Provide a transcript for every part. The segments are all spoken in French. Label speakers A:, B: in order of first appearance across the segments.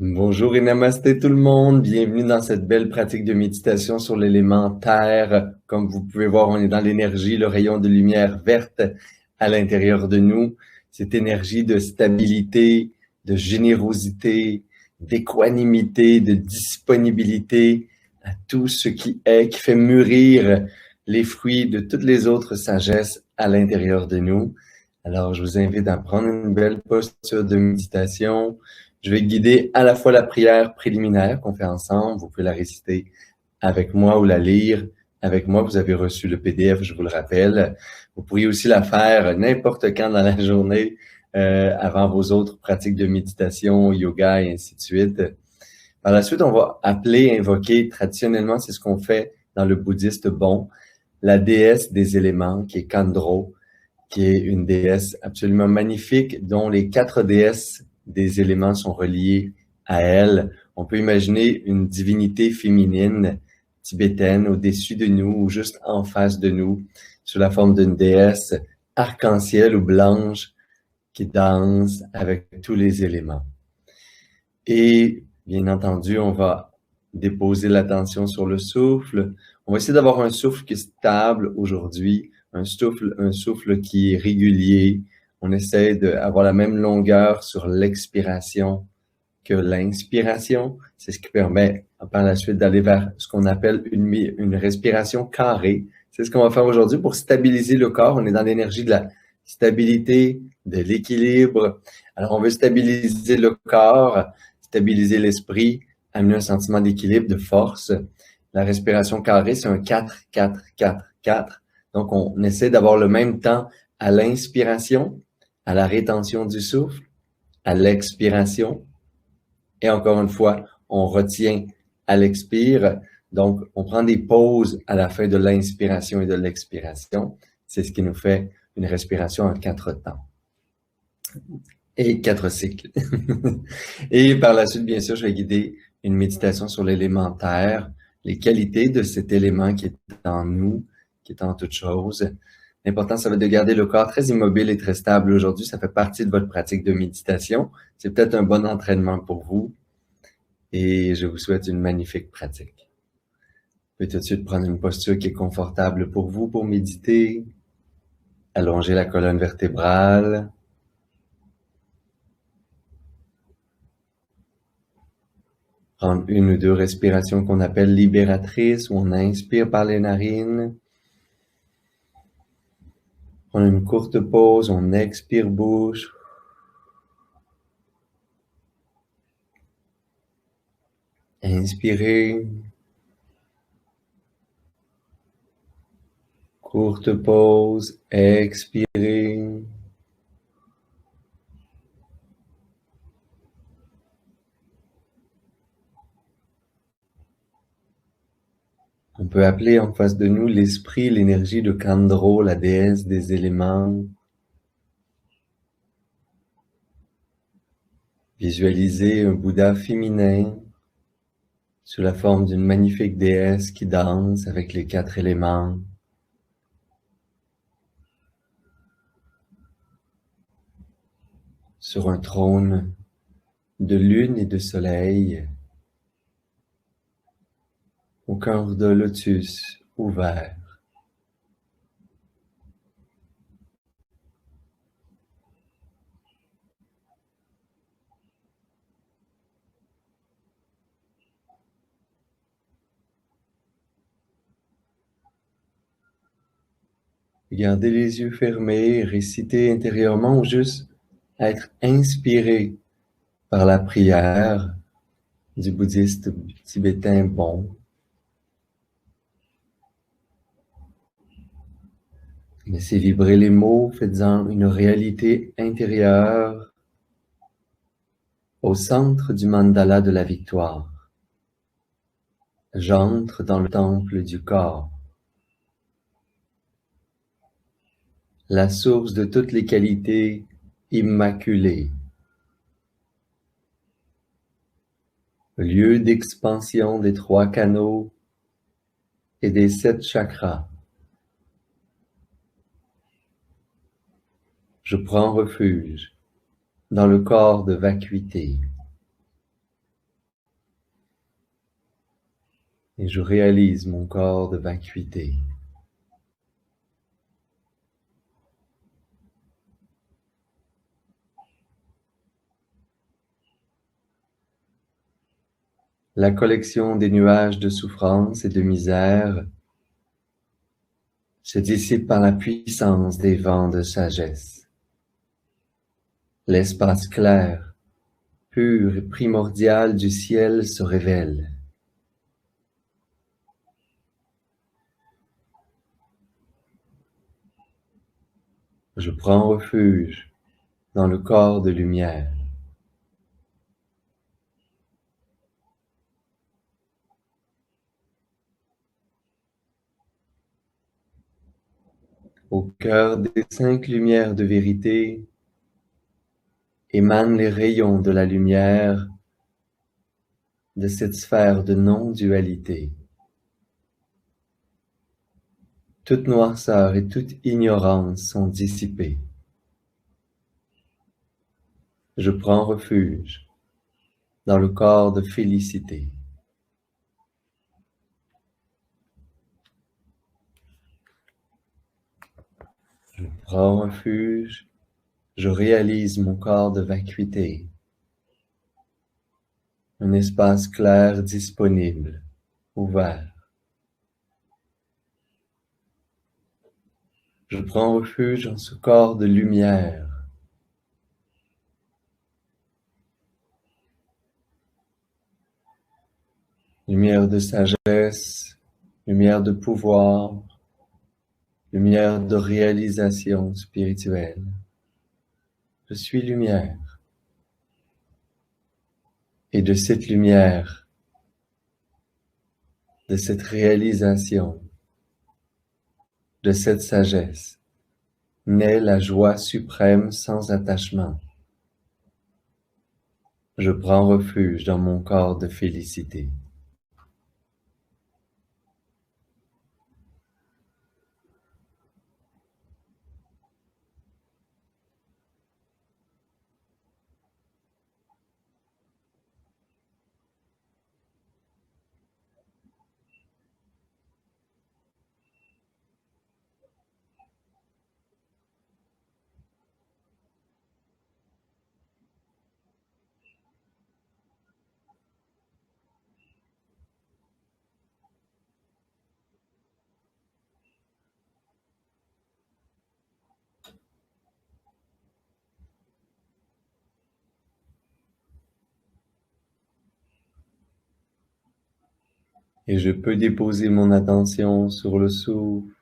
A: Bonjour et namasté tout le monde, bienvenue dans cette belle pratique de méditation sur l'élément terre. Comme vous pouvez voir, on est dans l'énergie, le rayon de lumière verte à l'intérieur de nous. Cette énergie de stabilité, de générosité, d'équanimité, de disponibilité à tout ce qui est, qui fait mûrir les fruits de toutes les autres sagesses à l'intérieur de nous. Alors, je vous invite à prendre une belle posture de méditation. Je vais guider à la fois la prière préliminaire qu'on fait ensemble. Vous pouvez la réciter avec moi ou la lire avec moi. Vous avez reçu le PDF, je vous le rappelle. Vous pourriez aussi la faire n'importe quand dans la journée, avant vos autres pratiques de méditation, yoga et ainsi de suite. Par la suite, on va appeler, invoquer, traditionnellement, c'est ce qu'on fait dans le bouddhiste bon, la déesse des éléments, qui est Kandro, qui est une déesse absolument magnifique, dont les 4 déesses des éléments sont reliées à elle. On peut imaginer une divinité féminine tibétaine au-dessus de nous ou juste en face de nous, sous la forme d'une déesse arc-en-ciel ou blanche qui danse avec tous les éléments. Et bien entendu, on va déposer l'attention sur le souffle. On va essayer d'avoir un souffle qui est stable aujourd'hui, un souffle qui est régulier. On essaie d'avoir la même longueur sur l'expiration que l'inspiration. C'est ce qui permet par la suite d'aller vers ce qu'on appelle une respiration carrée. C'est ce qu'on va faire aujourd'hui pour stabiliser le corps. On est dans l'énergie de la stabilité, de l'équilibre. Alors, on veut stabiliser le corps, stabiliser l'esprit, amener un sentiment d'équilibre, de force. La respiration carrée, c'est un 4, 4, 4, 4. Donc, on essaie d'avoir le même temps à l'inspiration, à la rétention du souffle, à l'expiration. Et encore une fois, on retient à l'expire. Donc, on prend des pauses à la fin de l'inspiration et de l'expiration. C'est ce qui nous fait une respiration en 4 temps et 4 cycles. Et par la suite, bien sûr, je vais guider une méditation sur l'élémentaire, les qualités de cet élément qui est en nous, qui est en toute chose. L'important, ça va être de garder le corps très immobile et très stable aujourd'hui. Ça fait partie de votre pratique de méditation. C'est peut-être un bon entraînement pour vous. Et je vous souhaite une magnifique pratique. Vous pouvez tout de suite prendre une posture qui est confortable pour vous pour méditer. Allonger la colonne vertébrale. Prendre une ou deux respirations qu'on appelle libératrices, où on inspire par les narines. Prendre une courte pause, on expire bouche. Inspirez. Courte pause, expirez. On peut appeler en face de nous l'esprit, l'énergie de Kandro, la déesse des éléments. Visualisez un Bouddha féminin sous la forme d'une magnifique déesse qui danse avec les 4 éléments. Sur un trône de lune et de soleil, au cœur de lotus ouvert. Gardez les yeux fermés, récitez intérieurement ou juste être inspiré par la prière du bouddhiste tibétain bon. Laissez vibrer les mots, faites-en une réalité intérieure au centre du mandala de la victoire. J'entre dans le temple du corps, la source de toutes les qualités immaculées, lieu d'expansion des 3 canaux et des 7 chakras. Je prends refuge dans le corps de vacuité. et je réalise mon corps de vacuité. La collection des nuages de souffrance et de misère se dissipe par la puissance des vents de sagesse. L'espace clair, pur et primordial du ciel se révèle. Je prends refuge dans le corps de lumière. Au cœur des 5 lumières de vérité émanent les rayons de la lumière de cette sphère de non-dualité. Toute noirceur et toute ignorance sont dissipées. Je prends refuge dans le corps de félicité. Je prends refuge, je réalise mon corps de vacuité, un espace clair disponible, ouvert. Je prends refuge en ce corps de lumière. Lumière de sagesse, lumière de pouvoir, lumière de réalisation spirituelle. Je suis lumière. Et de cette lumière, de cette réalisation, de cette sagesse, naît la joie suprême sans attachement. Je prends refuge dans mon corps de félicité. Et je peux déposer mon attention sur le souffle,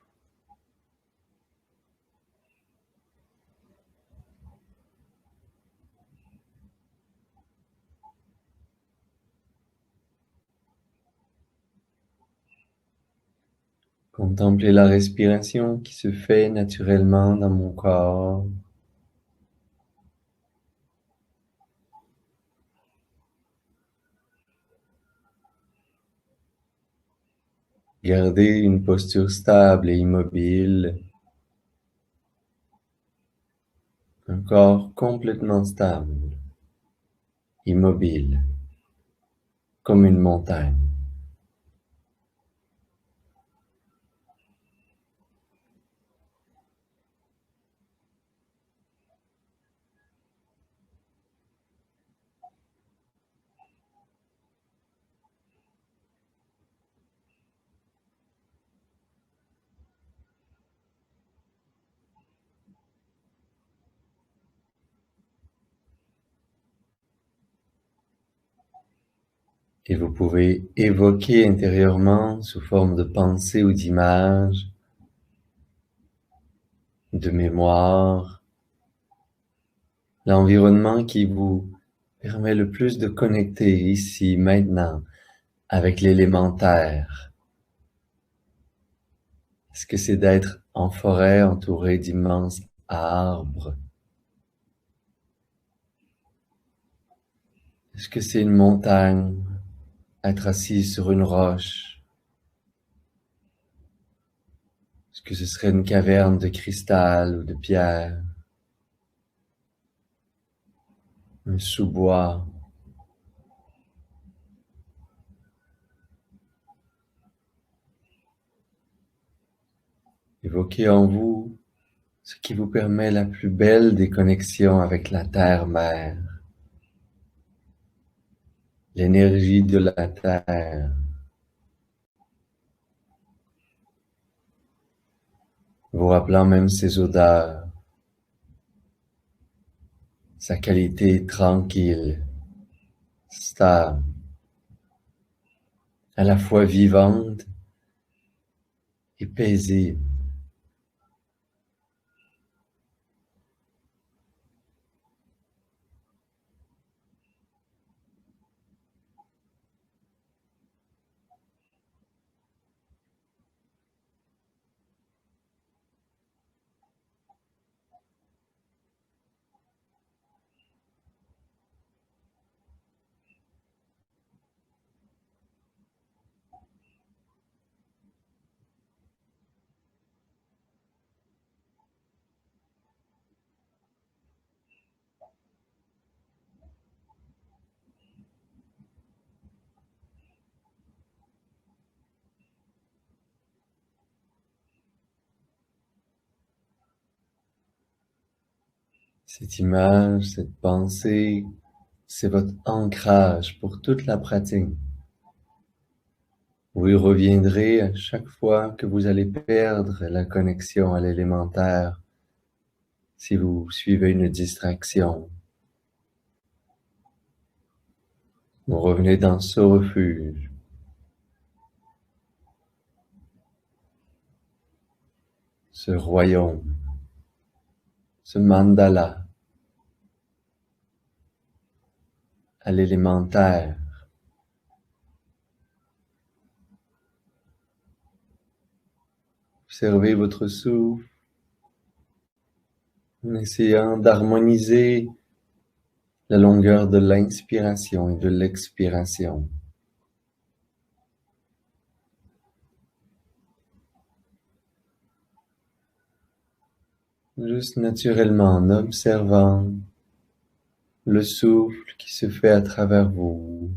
A: contempler la respiration qui se fait naturellement dans mon corps. Garder une posture stable et immobile, un corps complètement stable, immobile, comme une montagne. Et vous pouvez évoquer intérieurement sous forme de pensée ou d'image, de mémoire, l'environnement qui vous permet le plus de connecter ici, maintenant, avec l'élémentaire. Est-ce que c'est d'être en forêt entouré d'immenses arbres? Est-ce que c'est une montagne, être assis sur une roche? Est-ce que ce serait une caverne de cristal ou de pierre? Un sous-bois? Évoquez en vous ce qui vous permet la plus belle des connexions avec la Terre-Mère, l'énergie de la Terre, vous rappelant même ses odeurs, sa qualité tranquille, stable, à la fois vivante et paisible. Cette image, cette pensée, c'est votre ancrage pour toute la pratique. Vous y reviendrez à chaque fois que vous allez perdre la connexion à l'élémentaire, si vous suivez une distraction. Vous revenez dans ce refuge, ce royaume, ce mandala, à l'élémentaire. Observez votre souffle en essayant d'harmoniser la longueur de l'inspiration et de l'expiration. Juste naturellement en observant le souffle qui se fait à travers vous.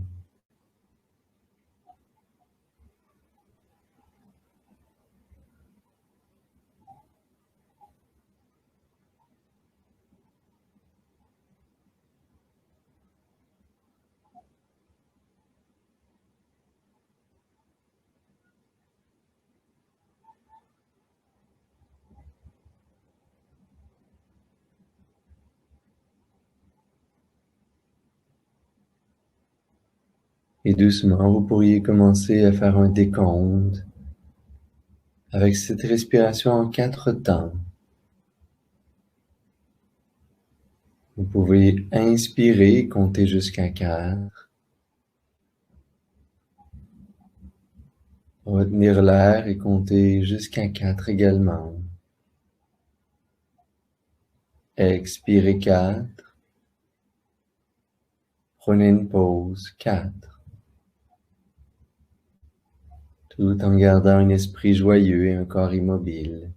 A: Et doucement, vous pourriez commencer à faire un décompte avec cette respiration en 4 temps. Vous pouvez inspirer, compter jusqu'à 4, retenir l'air et compter jusqu'à 4 également. Expirez 4, prenez une pause 4, tout en gardant un esprit joyeux et un corps immobile.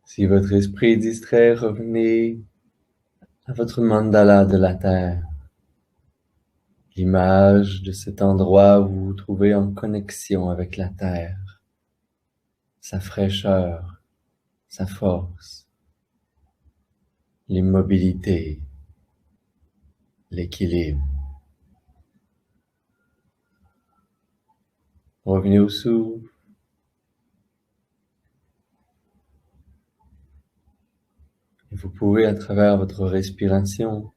A: Si votre esprit est distrait, revenez à votre mandala de la Terre, l'image de cet endroit où vous vous trouvez en connexion avec la terre, sa fraîcheur, sa force, l'immobilité, l'équilibre. Revenez au souffle. Et vous pouvez, à travers votre respiration,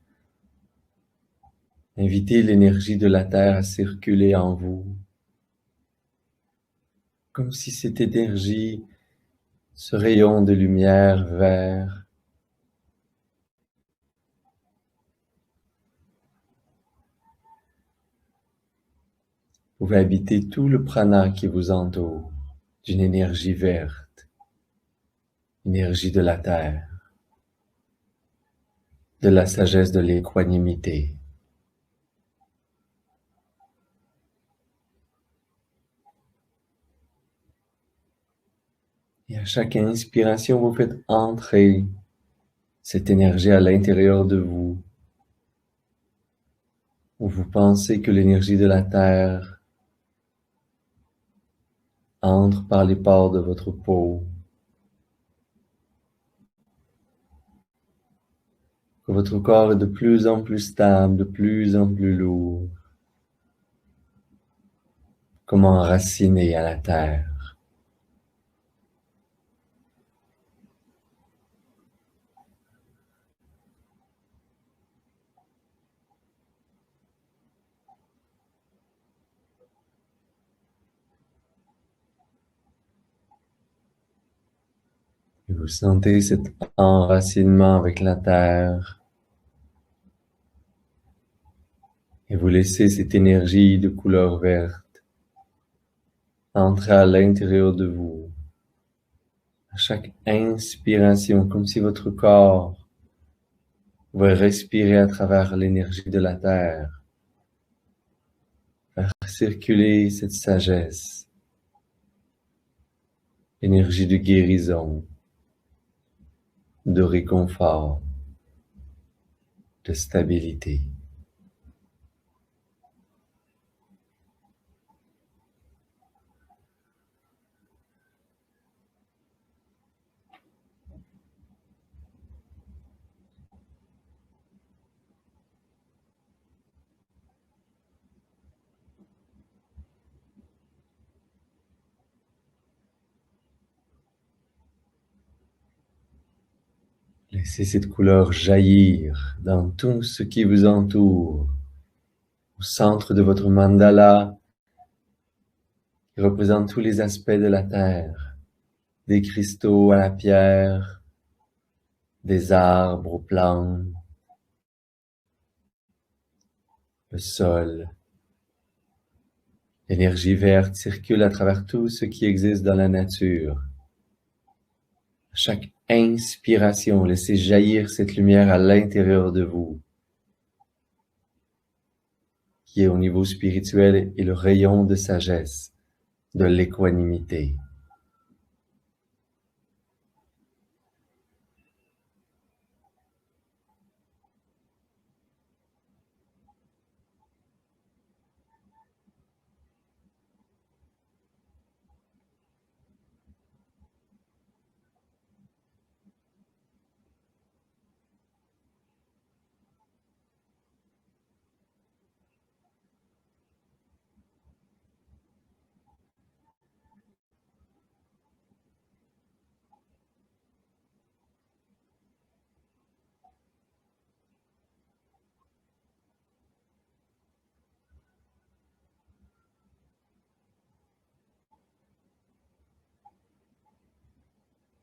A: inviter l'énergie de la terre à circuler en vous, comme si cette énergie, ce rayon de lumière vert, pouvait habiter tout le prana qui vous entoure, d'une énergie verte, énergie de la terre, de la sagesse de l'équanimité. Et à chaque inspiration, vous faites entrer cette énergie à l'intérieur de vous, où vous pensez que l'énergie de la terre entre par les pores de votre peau, que votre corps est de plus en plus stable, de plus en plus lourd, comme enraciné à la terre. Et vous sentez cet enracinement avec la terre, et vous laissez cette énergie de couleur verte entrer à l'intérieur de vous. À chaque inspiration, comme si votre corps pouvait respirer à travers l'énergie de la terre, faire circuler cette sagesse, énergie de guérison, de réconfort, de stabilité. Laissez cette couleur jaillir dans tout ce qui vous entoure, au centre de votre mandala, qui représente tous les aspects de la terre, des cristaux à la pierre, des arbres aux plantes, le sol. L'énergie verte circule à travers tout ce qui existe dans la nature. À chaque inspiration, laissez jaillir cette lumière à l'intérieur de vous, qui est au niveau spirituel et le rayon de sagesse, de l'équanimité.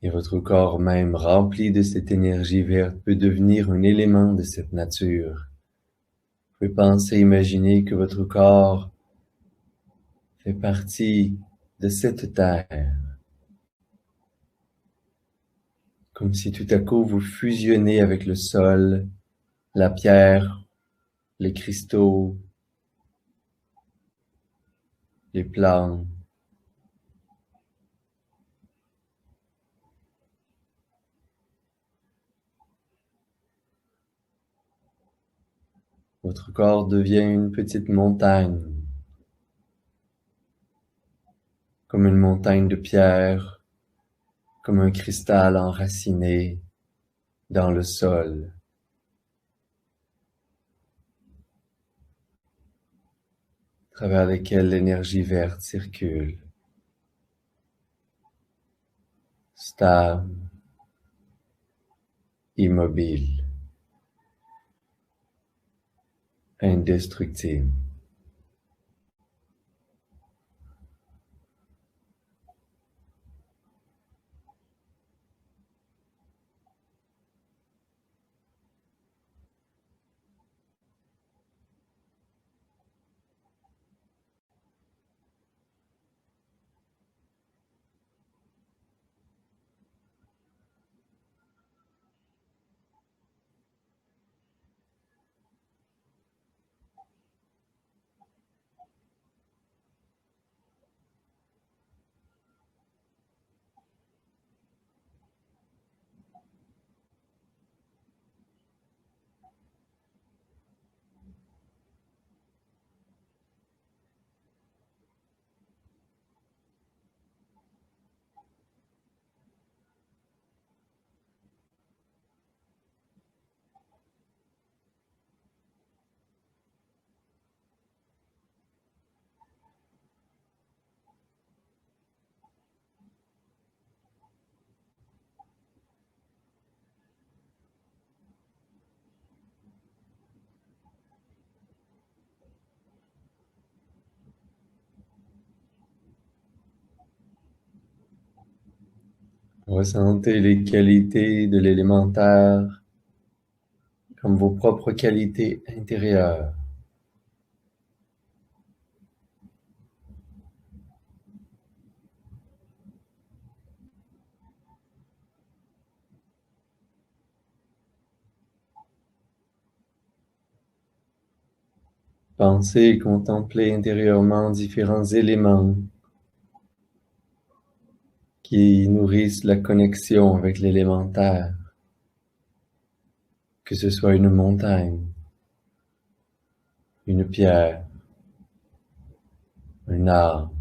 A: Et votre corps même, rempli de cette énergie verte, peut devenir un élément de cette nature. Vous pouvez penser, imaginer que votre corps fait partie de cette terre, comme si tout à coup vous fusionnez avec le sol, la pierre, les cristaux, les plantes. Votre corps devient une petite montagne, comme une montagne de pierre, comme un cristal enraciné dans le sol, à travers lesquels l'énergie verte circule, stable, immobile, indestructible. Ressentez les qualités de l'élémentaire comme vos propres qualités intérieures. Pensez et contemplez intérieurement différents éléments qui nourrissent la connexion avec l'élémentaire, que ce soit une montagne, une pierre, un arbre.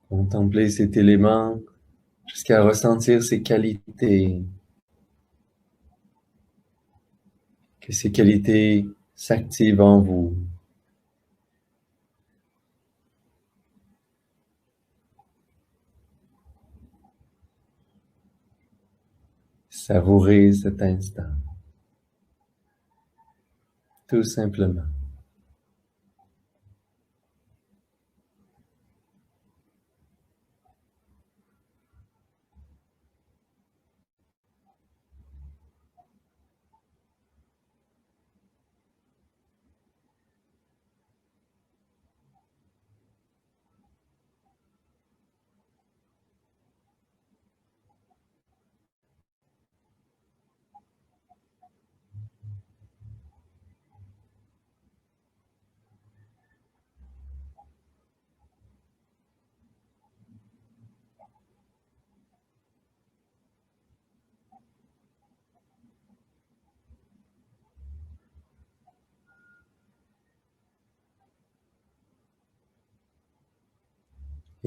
A: Contemplez cet élément jusqu'à ressentir ses qualités, que ces qualités s'activent en vous. Savourez cet instant, tout simplement.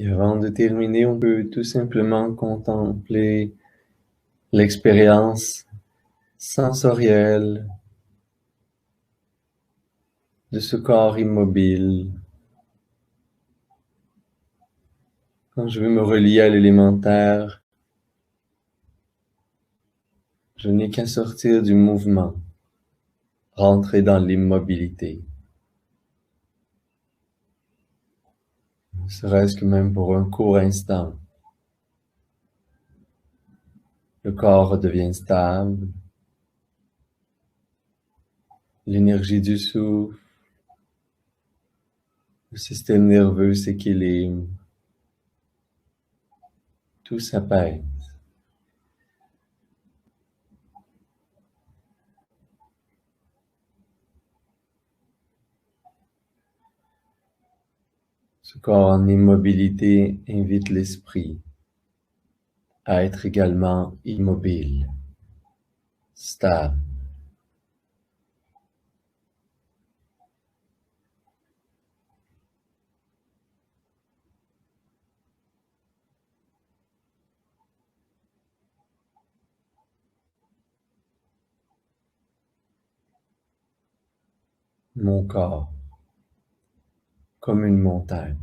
A: Et avant de terminer, on peut tout simplement contempler l'expérience sensorielle de ce corps immobile. Quand je veux me relier à l'élémentaire, je n'ai qu'à sortir du mouvement, rentrer dans l'immobilité. Ne serait-ce que même pour un court instant. Le corps redevient stable, l'énergie du souffle, le système nerveux s'équilibre, tout s'apaise. Ce corps en immobilité invite l'esprit à être également immobile, stable. Mon corps comme une montagne.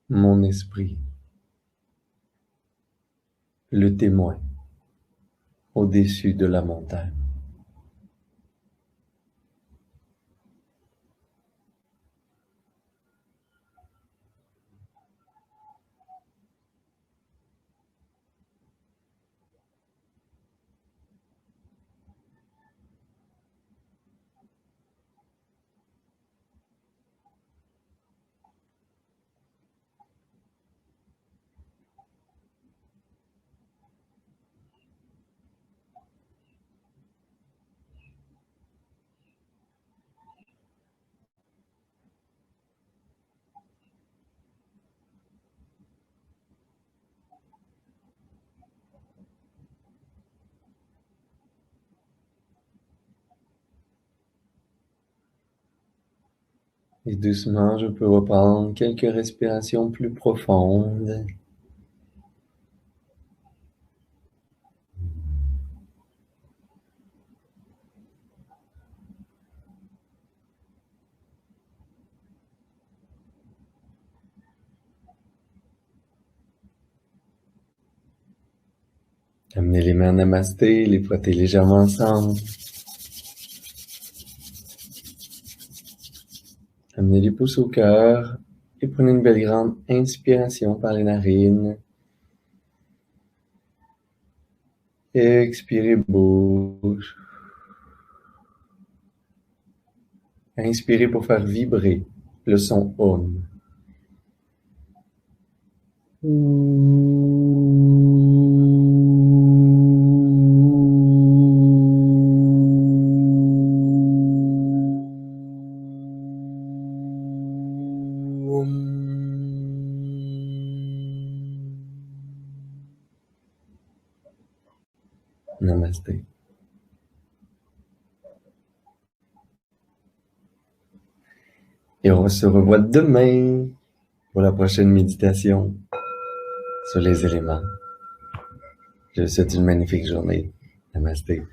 A: Mon esprit, le témoin au-dessus de la montagne. Et doucement, je peux reprendre quelques respirations plus profondes. Amenez les mains namasté, les frotter légèrement ensemble. Amenez les pouces au cœur et prenez une belle grande inspiration par les narines. Expirez bouche. Inspirez pour faire vibrer le son Om. Namasté. Et on se revoit demain pour la prochaine méditation sur les éléments. Je vous souhaite une magnifique journée. Namasté.